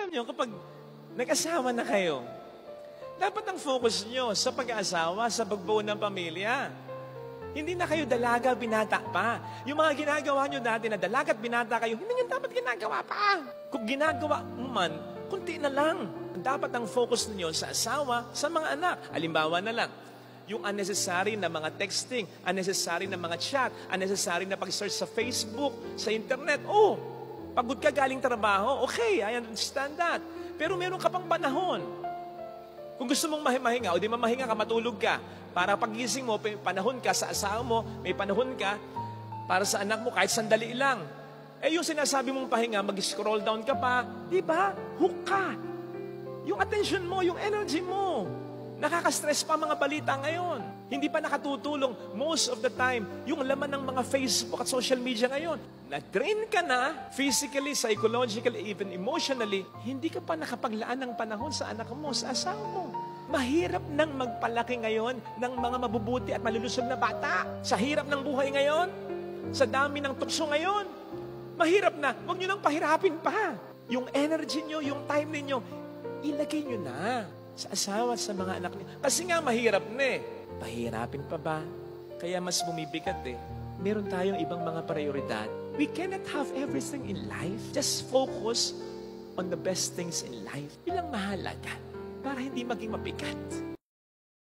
nyo, kapag nag-asawa na kayo, dapat ang focus nyo sa pag-aasawa, sa pagbuo ng pamilya. Hindi na kayo dalaga, binata pa. Yung mga ginagawa nyo dati na dalaga at binata kayo, hindi nyo dapat ginagawa pa. Kung ginagawa man, kunti na lang. Dapat ang focus ninyo sa asawa, sa mga anak. Halimbawa na lang, yung unnecessary na mga texting, unnecessary na mga chat, unnecessary na pag-search sa Facebook, sa internet. Oh, pagod ka galing trabaho, okay, I understand that. Pero meron ka pang panahon. Kung gusto mong mahinga, o di mamahinga ka, matulog ka. Para pagising mo, may panahon ka sa asawa mo, may panahon ka para sa anak mo, kahit sandali lang. Eh yung sinasabi mong pahinga, mag-scroll down ka pa, di ba? Hook ka. Yung attention mo, yung energy mo. Nakaka-stress pa mga balita ngayon. Hindi pa nakatutulong most of the time yung laman ng mga Facebook at social media ngayon. Na-drain ka na physically, psychologically, even emotionally, hindi ka pa nakapaglaan ng panahon sa anak mo, sa asawa mo. Mahirap nang magpalaki ngayon ng mga mabubuti at malulusog na bata. Sa hirap ng buhay ngayon, sa dami ng tukso ngayon, mahirap na. Huwag nyo nang pahirapin pa. Yung energy nyo, yung time ninyo, ilagay nyo na sa asawa at sa mga anak niyo. Kasi nga mahirap na eh. Pahirapin pa ba? Kaya mas bumibigat eh. Meron tayong ibang mga prioridad. We cannot have everything in life. Just focus on the best things in life. Yun ang mahalaga para hindi maging mabigat.